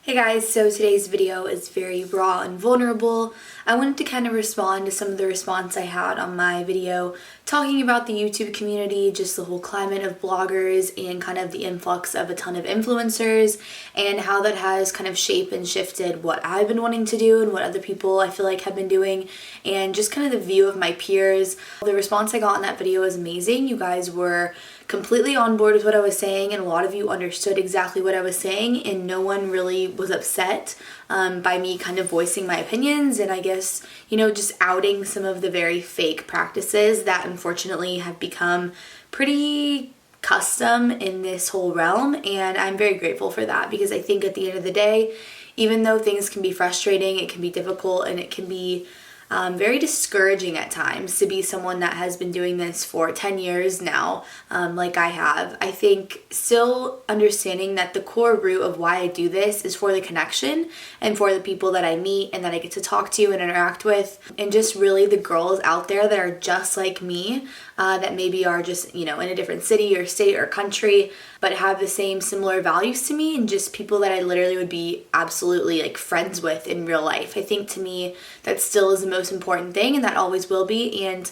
Hey guys, so today's video is very raw and vulnerable. I wanted to kind of respond to some of the response I had on my video talking about the YouTube community, just the whole climate of bloggers and kind of the influx of a ton of influencers and how that has kind of shaped and shifted what I've been wanting to do and what other people I feel like have been doing, and just kind of the view of my peers. The response I got in that video was amazing. You guys were completely on board with what I was saying, and a lot of you understood exactly what I was saying, and no one really was upset by me kind of voicing my opinions and I guess, just outing some of the very fake practices that unfortunately have become pretty custom in this whole realm. And I'm very grateful for that, because I think at the end of the day, even though things can be frustrating, it can be difficult, and it can be very discouraging at times to be someone that has been doing this for 10 years now, like I have. I think still understanding that the core root of why I do this is for the connection and for the people that I meet and that I get to talk to and interact with, and just really the girls out there that are just like me, that maybe are just, in a different city or state or country, but have the same similar values to me, and just people that I literally would be absolutely like friends with in real life. I think to me that still is the most important thing, and that always will be. And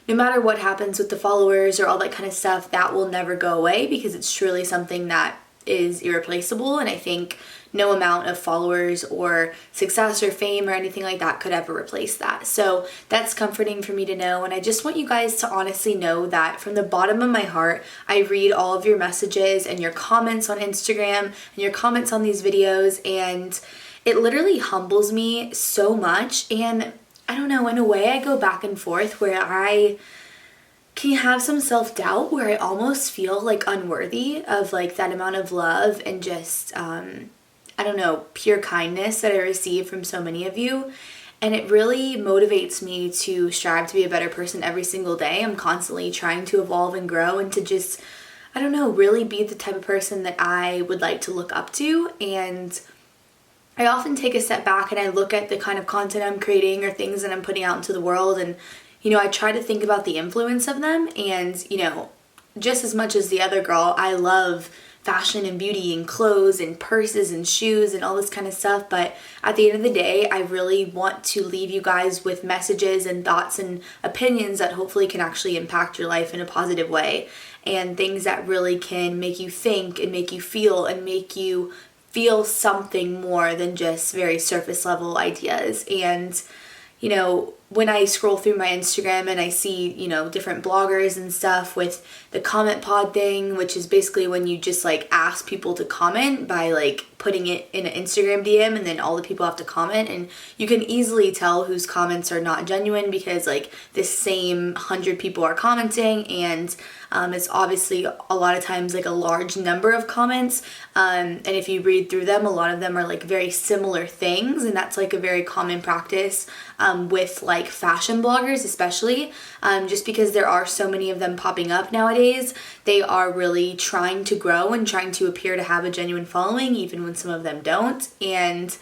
no matter what happens with the followers or all that kind of stuff, that will never go away, because it's truly something that is irreplaceable. And I think no amount of followers or success or fame or anything like that could ever replace that. So that's comforting for me to know. And I just want you guys to honestly know that from the bottom of my heart, I read all of your messages and your comments on Instagram and your comments on these videos, and it literally humbles me so much. And I don't know, in a way I go back and forth where I can have some self-doubt, where I almost feel like unworthy of like that amount of love and just pure kindness that I receive from so many of you. And it really motivates me to strive to be a better person every single day. I'm constantly trying to evolve and grow, and to just, really be the type of person that I would like to look up to. And I often take a step back and I look at the kind of content I'm creating or things that I'm putting out into the world, and I try to think about the influence of them. And just as much as the other girl, I love fashion and beauty and clothes and purses and shoes and all this kind of stuff, but at the end of the day, I really want to leave you guys with messages and thoughts and opinions that hopefully can actually impact your life in a positive way, and things that really can make you think and make you feel and make you feel something more than just very surface level ideas. And when I scroll through my Instagram and I see, different bloggers and stuff with the comment pod thing, which is basically when you just like ask people to comment by like putting it in an Instagram DM, and then all the people have to comment, and you can easily tell whose comments are not genuine because like the same 100 people are commenting, and it's obviously a lot of times like a large number of comments, and if you read through them, a lot of them are like very similar things, and that's like a very common practice with like fashion bloggers especially, just because there are so many of them popping up nowadays. They are really trying to grow and trying to appear to have a genuine following, even when some of them don't. And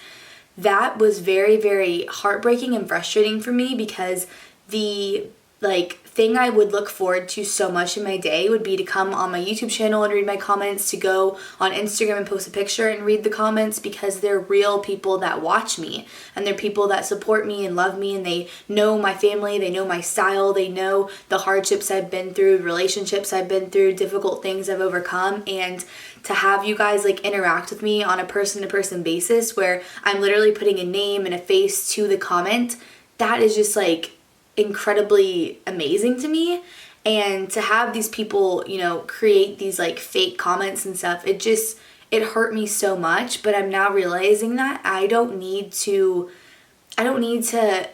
that was very, very heartbreaking and frustrating for me, because the thing I would look forward to so much in my day would be to come on my YouTube channel and read my comments, to go on Instagram and post a picture and read the comments, because they're real people that watch me, and they're people that support me and love me, and they know my family, they know my style, they know the hardships I've been through, relationships I've been through, difficult things I've overcome. And to have you guys like interact with me on a person-to-person basis, where I'm literally putting a name and a face to the comment, that is just like incredibly amazing to me. And to have these people, create these like fake comments and stuff, it hurt me so much. But I'm now realizing that I don't need to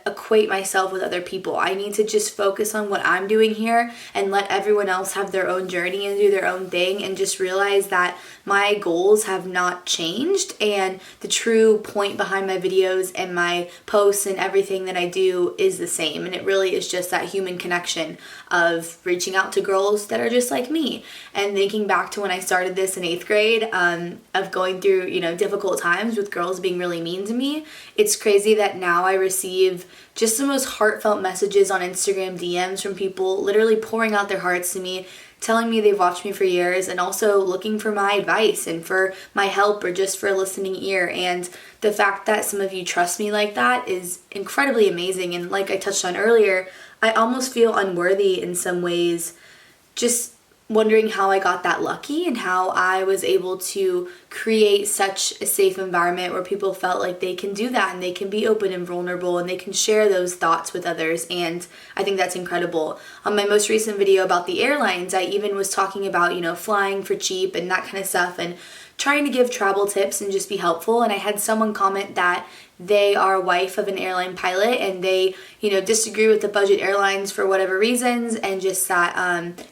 equate myself with other people. I need to just focus on what I'm doing here and let everyone else have their own journey and do their own thing, and just realize that my goals have not changed, and the true point behind my videos and my posts and everything that I do is the same. And it really is just that human connection of reaching out to girls that are just like me. And thinking back to when I started this in 8th grade, of going through, difficult times with girls being really mean to me, it's crazy that now I receive just the most heartfelt messages on Instagram DMs from people literally pouring out their hearts to me, telling me they've watched me for years and also looking for my advice and for my help or just for a listening ear. And the fact that some of you trust me like that is incredibly amazing. And like I touched on earlier, I almost feel unworthy in some ways, just wondering how I got that lucky and how I was able to create such a safe environment where people felt like they can do that and they can be open and vulnerable and they can share those thoughts with others. And I think that's incredible. On my most recent video about the airlines, I even was talking about, flying for cheap and that kind of stuff and trying to give travel tips and just be helpful. And I had someone comment that they are a wife of an airline pilot and they, disagree with the budget airlines for whatever reasons, and just that,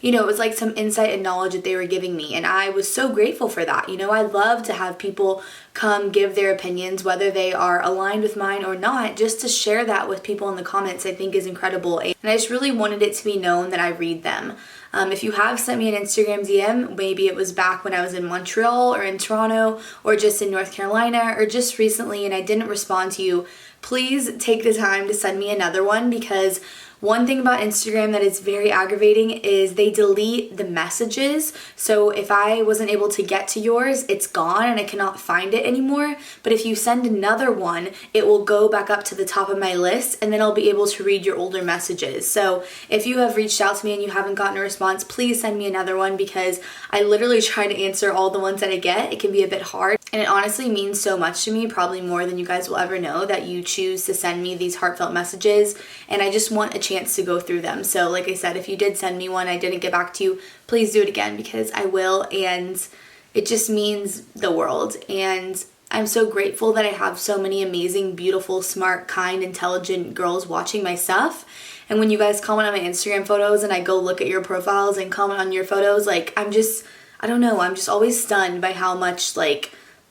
it was like some insight and knowledge that they were giving me. And I was so grateful for that. I love to have people come give their opinions, whether they are aligned with mine or not, just to share that with people in the comments, I think is incredible. And I just really wanted it to be known that I read them. If you have sent me an Instagram DM, maybe it was back when I was in Montreal or in Toronto or just in North Carolina or just recently and I didn't respond to you, please take the time to send me another one, because one thing about Instagram that is very aggravating is they delete the messages. So if I wasn't able to get to yours, it's gone and I cannot find it anymore. But if you send another one, it will go back up to the top of my list and then I'll be able to read your older messages. So if you have reached out to me and you haven't gotten a response, please send me another one, because I literally try to answer all the ones that I get. It can be a bit hard. And it honestly means so much to me, probably more than you guys will ever know, that you choose to send me these heartfelt messages. And I just want a chance to go through them. So like I said, if you did send me one, I didn't get back to you, please do it again, because I will. And it just means the world. And I'm so grateful that I have so many amazing, beautiful, smart, kind, intelligent girls watching my stuff. And when you guys comment on my Instagram photos and I go look at your profiles and comment on your photos, I'm just always stunned by how much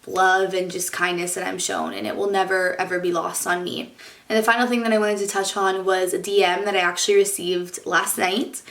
love and just kindness that I'm shown, and it will never ever be lost on me. And the final thing that I wanted to touch on was a DM that I actually received last night.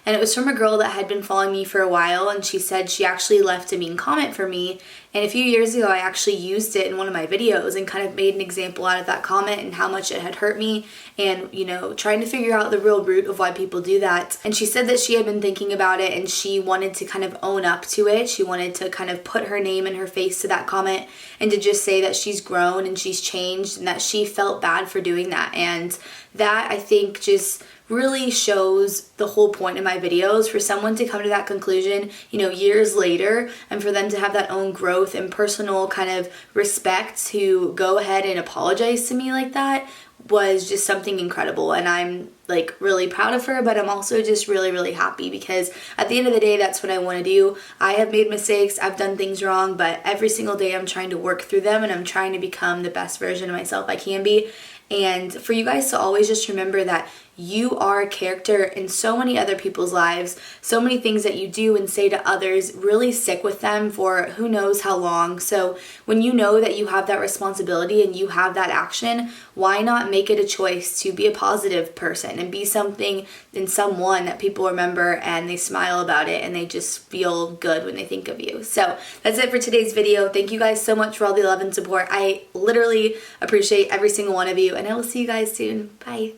And it was from a girl that had been following me for a while, and she said she actually left a mean comment for me. And a few years ago, I actually used it in one of my videos and kind of made an example out of that comment and how much it had hurt me and, trying to figure out the real root of why people do that. And she said that she had been thinking about it and she wanted to kind of own up to it. She wanted to kind of put her name and her face to that comment and to just say that she's grown and she's changed and that she felt bad for doing that. And that, I think, just really shows the whole point of my videos, for someone to come to that conclusion, years later, and for them to have that own growth and personal kind of respect to go ahead and apologize to me like that was just something incredible. And I'm really proud of her, but I'm also just really, really happy, because at the end of the day, that's what I want to do. I have made mistakes, I've done things wrong, but every single day I'm trying to work through them and I'm trying to become the best version of myself I can be. And for you guys to always just remember that you are a character in so many other people's lives. So many things that you do and say to others really stick with them for who knows how long. So when you know that you have that responsibility and you have that action, why not make it a choice to be a positive person and be something and someone that people remember and they smile about it and they just feel good when they think of you. So that's it for today's video. Thank you guys so much for all the love and support. I literally appreciate every single one of you, and I will see you guys soon. Bye.